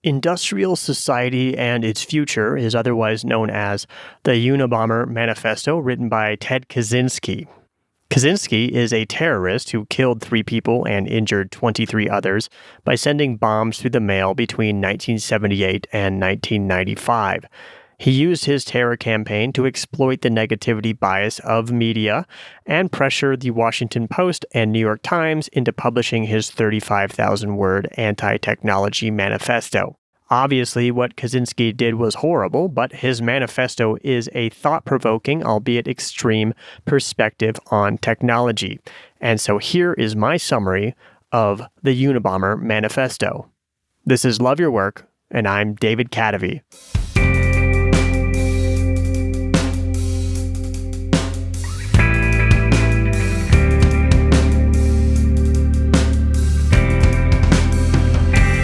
Industrial Society and Its Future is otherwise known as the Unabomber Manifesto, written by Ted Kaczynski. Kaczynski is a terrorist who killed 3 people and injured 23 others by sending bombs through the mail between 1978 and 1995. He used his terror campaign to exploit the negativity bias of media and pressure the Washington Post and New York Times into publishing his 35,000-word anti-technology manifesto. Obviously, what Kaczynski did was horrible, but his manifesto is a thought-provoking, albeit extreme, perspective on technology. And so here is my summary of the Unabomber Manifesto. This is Love Your Work, and I'm David Kadavy.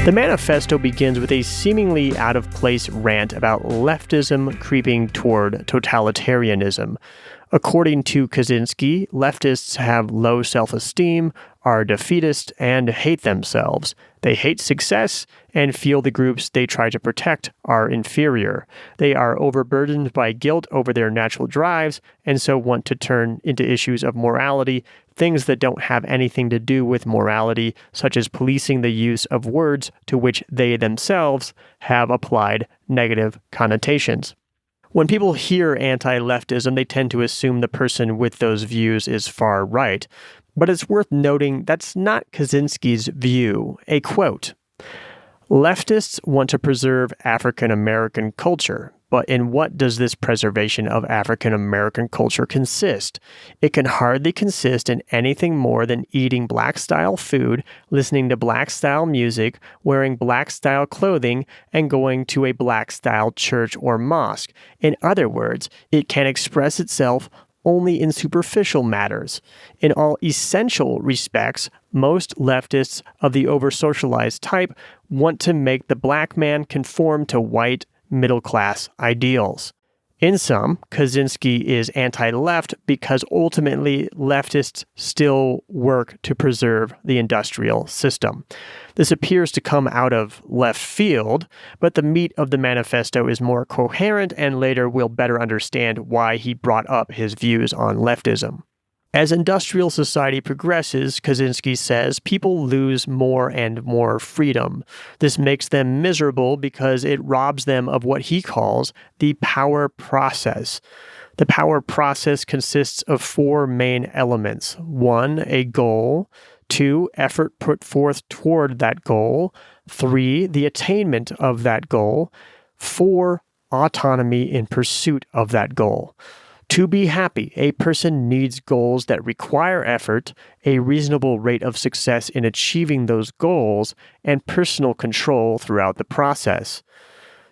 The manifesto begins with a seemingly out-of-place rant about leftism creeping toward totalitarianism. According to Kaczynski, leftists have low self-esteem, are defeatist, and hate themselves. They hate success and feel the groups they try to protect are inferior. They are overburdened by guilt over their natural drives and so want to turn into issues of morality things that don't have anything to do with morality, such as policing the use of words to which they themselves have applied negative connotations. When people hear anti-leftism, they tend to assume the person with those views is far right. But it's worth noting that's not Kaczynski's view. A quote, "Leftists want to preserve African American culture. But in what does this preservation of African American culture consist? It can hardly consist in anything more than eating black-style food, listening to black-style music, wearing black-style clothing, and going to a black-style church or mosque. In other words, it can express itself only in superficial matters. In all essential respects, most leftists of the over-socialized type want to make the black man conform to white, middle-class ideals." In sum, Kaczynski is anti-left because ultimately leftists still work to preserve the industrial system. This appears to come out of left field, but the meat of the manifesto is more coherent, and later we'll better understand why he brought up his views on leftism. As industrial society progresses, Kaczynski says, people lose more and more freedom. This makes them miserable because it robs them of what he calls the power process. The power process consists of 4 main elements. 1, a goal. 2, effort put forth toward that goal. 3, the attainment of that goal. 4, autonomy in pursuit of that goal. To be happy, a person needs goals that require effort, a reasonable rate of success in achieving those goals, and personal control throughout the process.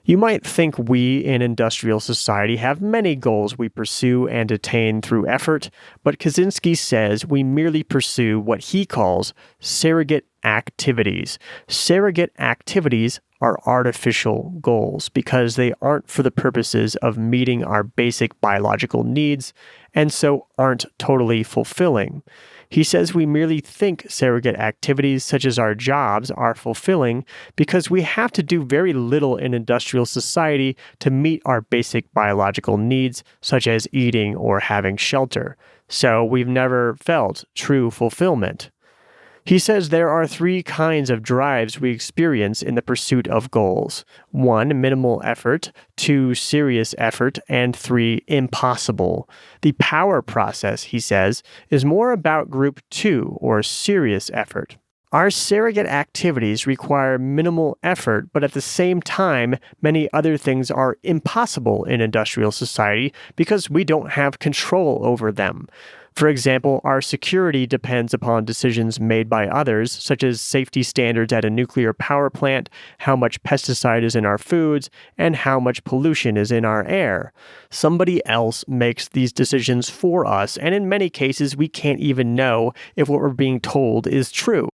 You might think we in industrial society have many goals we pursue and attain through effort, but Kaczynski says we merely pursue what he calls surrogate activities. Surrogate activities are artificial goals because they aren't for the purposes of meeting our basic biological needs and so aren't totally fulfilling. He says we merely think surrogate activities such as our jobs are fulfilling because we have to do very little in industrial society to meet our basic biological needs such as eating or having shelter. So we've never felt true fulfillment. He says there are 3 kinds of drives we experience in the pursuit of goals. 1, minimal effort. 2, serious effort. And 3, impossible. The power process, he says, is more about group 2, or serious effort. Our surrogate activities require minimal effort, but at the same time, many other things are impossible in industrial society because we don't have control over them. For example, our security depends upon decisions made by others, such as safety standards at a nuclear power plant, how much pesticide is in our foods, and how much pollution is in our air. Somebody else makes these decisions for us, and in many cases, we can't even know if what we're being told is true.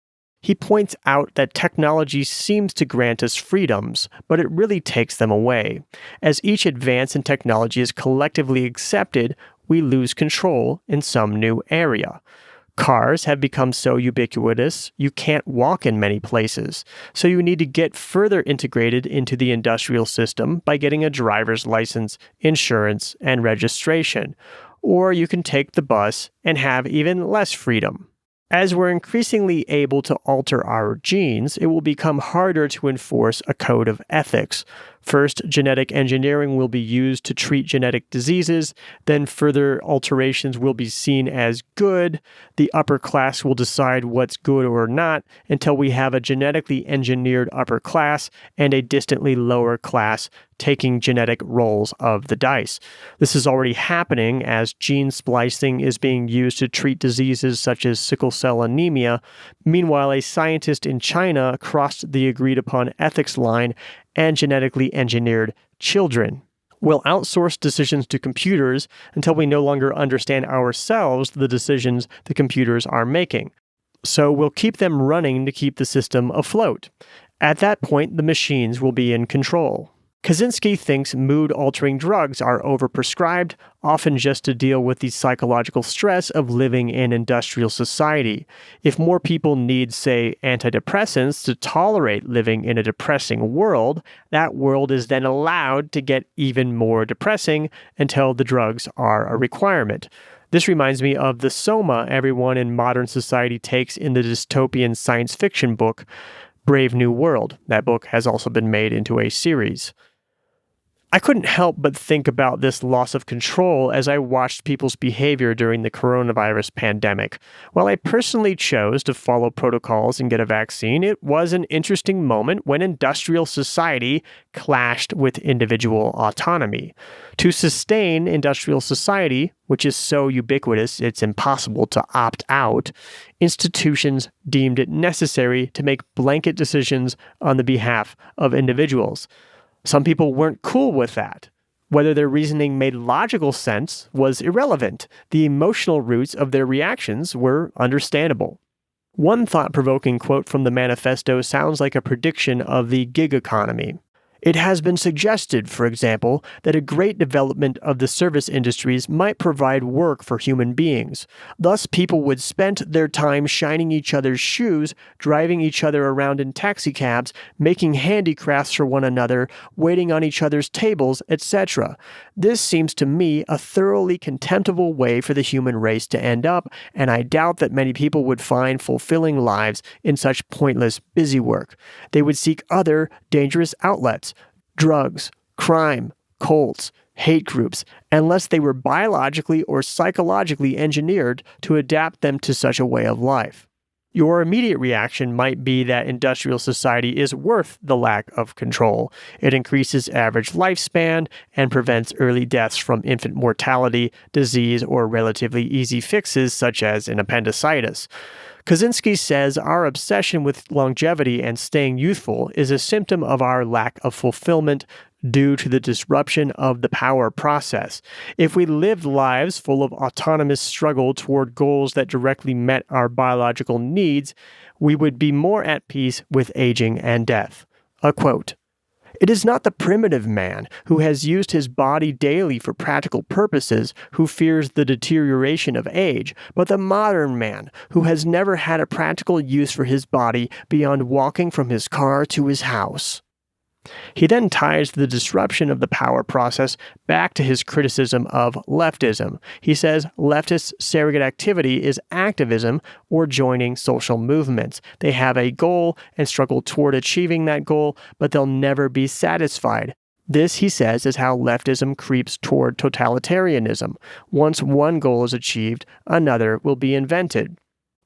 He points out that technology seems to grant us freedoms, but it really takes them away. As each advance in technology is collectively accepted, we lose control in some new area. Cars have become so ubiquitous, you can't walk in many places. So you need to get further integrated into the industrial system by getting a driver's license, insurance, and registration. Or you can take the bus and have even less freedom. As we're increasingly able to alter our genes, it will become harder to enforce a code of ethics. First, genetic engineering will be used to treat genetic diseases, then further alterations will be seen as good. The upper class will decide what's good or not until we have a genetically engineered upper class and a distantly lower class taking genetic rolls of the dice. This is already happening as gene splicing is being used to treat diseases such as sickle cell anemia. Meanwhile, a scientist in China crossed the agreed-upon ethics line and genetically engineered children. We'll outsource decisions to computers until we no longer understand ourselves the decisions the computers are making. So we'll keep them running to keep the system afloat. At that point, the machines will be in control. Kaczynski thinks mood-altering drugs are overprescribed, often just to deal with the psychological stress of living in industrial society. If more people need, say, antidepressants to tolerate living in a depressing world, that world is then allowed to get even more depressing until the drugs are a requirement. This reminds me of the soma everyone in modern society takes in the dystopian science fiction book, Brave New World. That book has also been made into a series. I couldn't help but think about this loss of control as I watched people's behavior during the coronavirus pandemic. While I personally chose to follow protocols and get a vaccine, it was an interesting moment when industrial society clashed with individual autonomy. To sustain industrial society, which is so ubiquitous it's impossible to opt out, institutions deemed it necessary to make blanket decisions on the behalf of individuals. Some people weren't cool with that. Whether their reasoning made logical sense was irrelevant. The emotional roots of their reactions were understandable. One thought-provoking quote from the manifesto sounds like a prediction of the gig economy. It has been suggested, for example, that a great development of the service industries might provide work for human beings. Thus, people would spend their time shining each other's shoes, driving each other around in taxicabs, making handicrafts for one another, waiting on each other's tables, etc. This seems to me a thoroughly contemptible way for the human race to end up, and I doubt that many people would find fulfilling lives in such pointless busy work. They would seek other dangerous outlets. Drugs, crime, cults, hate groups, unless they were biologically or psychologically engineered to adapt them to such a way of life. Your immediate reaction might be that industrial society is worth the lack of control. It increases average lifespan and prevents early deaths from infant mortality, disease, or relatively easy fixes such as an appendicitis. Kaczynski says our obsession with longevity and staying youthful is a symptom of our lack of fulfillment due to the disruption of the power process. If we lived lives full of autonomous struggle toward goals that directly met our biological needs, we would be more at peace with aging and death. A quote. It is not the primitive man who has used his body daily for practical purposes who fears the deterioration of age, but the modern man who has never had a practical use for his body beyond walking from his car to his house. He then ties the disruption of the power process back to his criticism of leftism. He says leftist surrogate activity is activism or joining social movements. They have a goal and struggle toward achieving that goal, but they'll never be satisfied. This, he says, is how leftism creeps toward totalitarianism. Once one goal is achieved, another will be invented.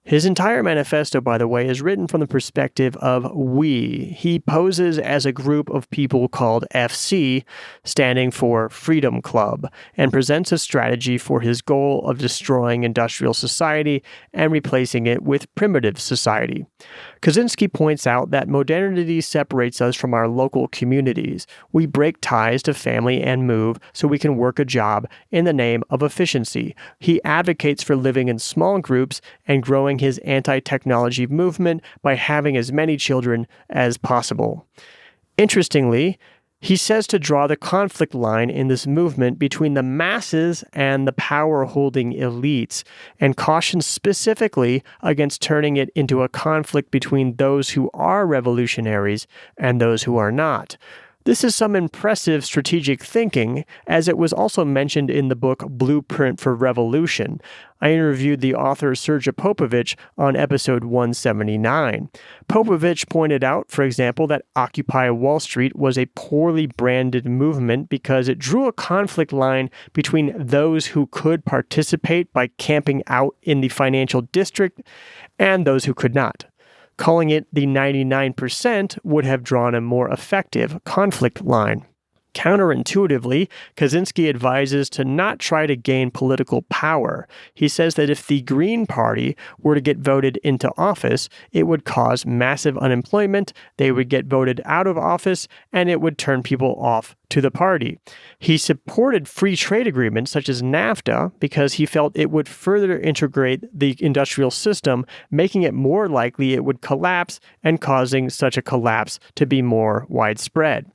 His entire manifesto, by the way, is written from the perspective of we. He poses as a group of people called FC, standing for Freedom Club, and presents a strategy for his goal of destroying industrial society and replacing it with primitive society. Kaczynski points out that modernity separates us from our local communities. We break ties to family and move so we can work a job in the name of efficiency. He advocates for living in small groups and growing his anti-technology movement by having as many children as possible. Interestingly, He says to draw the conflict line in this movement between the masses and the power-holding elites, and cautions specifically against turning it into a conflict between those who are revolutionaries and those who are not. This is some impressive strategic thinking, as it was also mentioned in the book Blueprint for Revolution. I interviewed the author Sergej Popovich on episode 179. Popovich pointed out, for example, that Occupy Wall Street was a poorly branded movement because it drew a conflict line between those who could participate by camping out in the financial district and those who could not. Calling it the 99% would have drawn a more effective conflict line. Counterintuitively, Kaczynski advises to not try to gain political power. He says that if the Green Party were to get voted into office, it would cause massive unemployment, they would get voted out of office, and it would turn people off to the party. He supported free trade agreements such as NAFTA because he felt it would further integrate the industrial system, making it more likely it would collapse and causing such a collapse to be more widespread.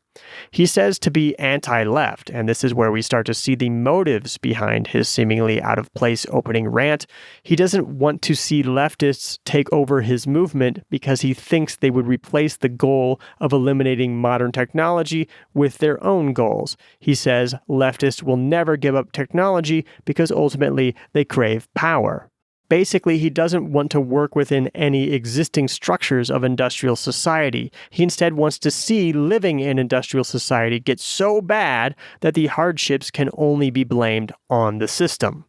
He says to be anti-left, and this is where we start to see the motives behind his seemingly out-of-place opening rant. He doesn't want to see leftists take over his movement because he thinks they would replace the goal of eliminating modern technology with their own goals. He says leftists will never give up technology because ultimately they crave power. Basically, he doesn't want to work within any existing structures of industrial society. He instead wants to see living in industrial society get so bad that the hardships can only be blamed on the system.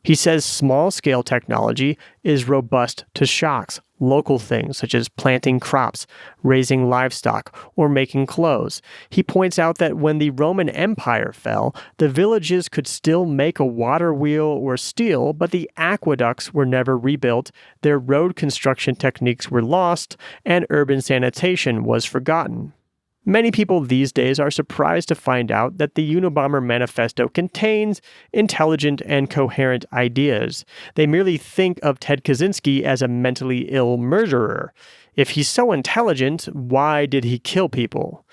He says small-scale technology is robust to shocks, local things such as planting crops, raising livestock, or making clothes. He points out that when the Roman Empire fell, the villages could still make a water wheel or steel, but the aqueducts were never rebuilt, their road construction techniques were lost, and urban sanitation was forgotten. Many people these days are surprised to find out that the Unabomber Manifesto contains intelligent and coherent ideas. They merely think of Ted Kaczynski as a mentally ill murderer. If he's so intelligent, why did he kill people?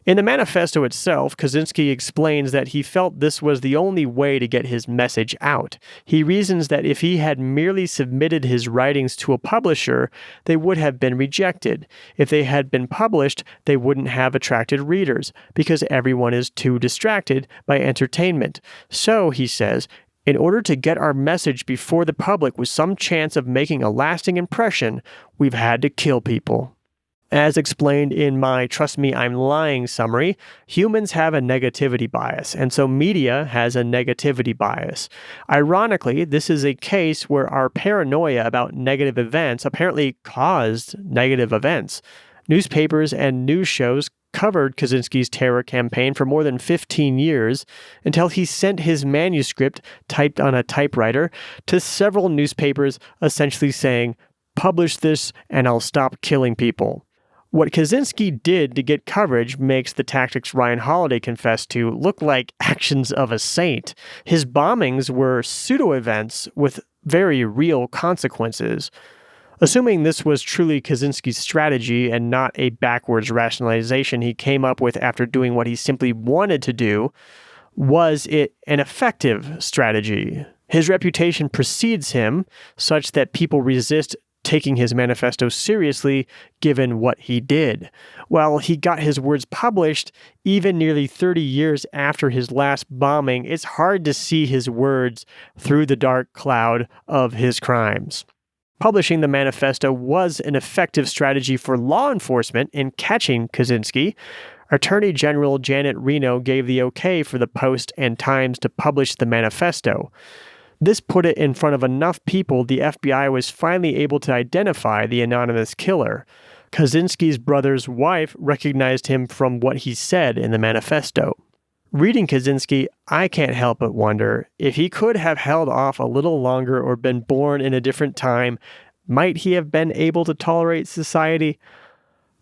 In the manifesto itself, Kaczynski explains that he felt this was the only way to get his message out. He reasons that if he had merely submitted his writings to a publisher, they would have been rejected. If they had been published, they wouldn't have attracted readers, because everyone is too distracted by entertainment. So, he says, in order to get our message before the public with some chance of making a lasting impression, we've had to kill people. As explained in my Trust Me, I'm Lying summary, humans have a negativity bias, and so media has a negativity bias. Ironically, this is a case where our paranoia about negative events apparently caused negative events. Newspapers and news shows covered Kaczynski's terror campaign for more than 15 years until he sent his manuscript, typed on a typewriter, to several newspapers essentially saying, "Publish this and I'll stop killing people." What Kaczynski did to get coverage makes the tactics Ryan Holiday confessed to look like actions of a saint. His bombings were pseudo-events with very real consequences. Assuming this was truly Kaczynski's strategy and not a backwards rationalization he came up with after doing what he simply wanted to do, was it an effective strategy? His reputation precedes him, such that people resist taking his manifesto seriously given what he did. While he got his words published, even nearly 30 years after his last bombing, it's hard to see his words through the dark cloud of his crimes. Publishing the manifesto was an effective strategy for law enforcement in catching Kaczynski. Attorney General Janet Reno gave the okay for the Post and Times to publish the manifesto. This put it in front of enough people the FBI was finally able to identify the anonymous killer. Kaczynski's brother's wife recognized him from what he said in the manifesto. Reading Kaczynski, I can't help but wonder if he could have held off a little longer or been born in a different time, might he have been able to tolerate society?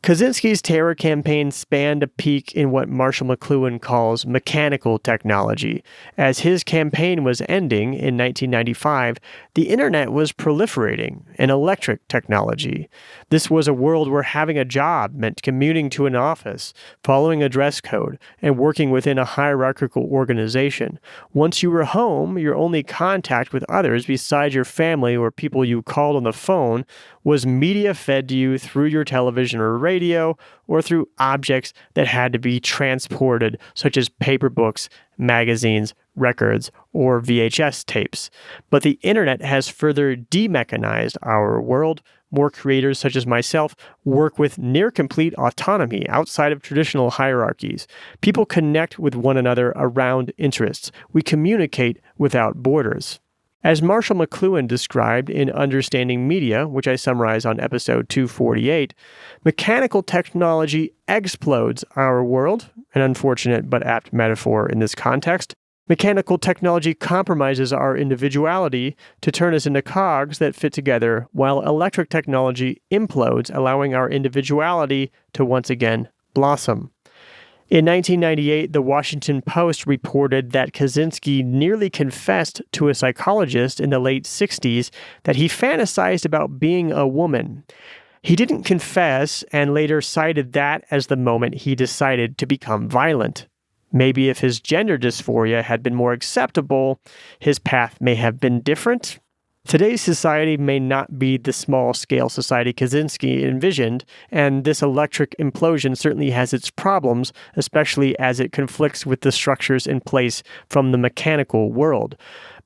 Kaczynski's terror campaign spanned a peak in what Marshall McLuhan calls mechanical technology. As his campaign was ending in 1995, the internet was proliferating in electric technology. This was a world where having a job meant commuting to an office, following a dress code, and working within a hierarchical organization. Once you were home, your only contact with others besides your family or people you called on the phone was media fed to you through your television or radio, or through objects that had to be transported, such as paper books, magazines, records, or VHS tapes. But the internet has further demechanized our world. More creators, such as myself, work with near-complete autonomy outside of traditional hierarchies. People connect with one another around interests. We communicate without borders. As Marshall McLuhan described in Understanding Media, which I summarize on episode 248, mechanical technology explodes our world, an unfortunate but apt metaphor in this context. Mechanical technology compromises our individuality to turn us into cogs that fit together, while electric technology implodes, allowing our individuality to once again blossom. In 1998, the Washington Post reported that Kaczynski nearly confessed to a psychologist in the late 60s that he fantasized about being a woman. He didn't confess and later cited that as the moment he decided to become violent. Maybe if his gender dysphoria had been more acceptable, his path may have been different. Today's society may not be the small-scale society Kaczynski envisioned, and this electric implosion certainly has its problems, especially as it conflicts with the structures in place from the mechanical world.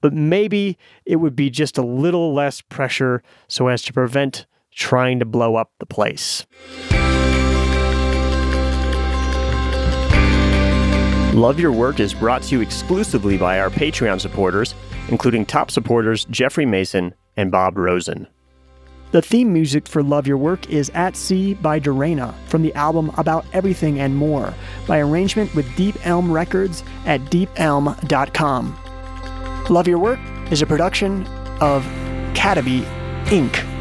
But maybe it would be just a little less pressure so as to prevent trying to blow up the place. Love Your Work is brought to you exclusively by our Patreon supporters, including top supporters Jeffrey Mason and Bob Rosen. The theme music for Love Your Work is At Sea by Dorena from the album About Everything and More, by arrangement with Deep Elm Records at deepelm.com. Love Your Work is a production of Cataby Inc.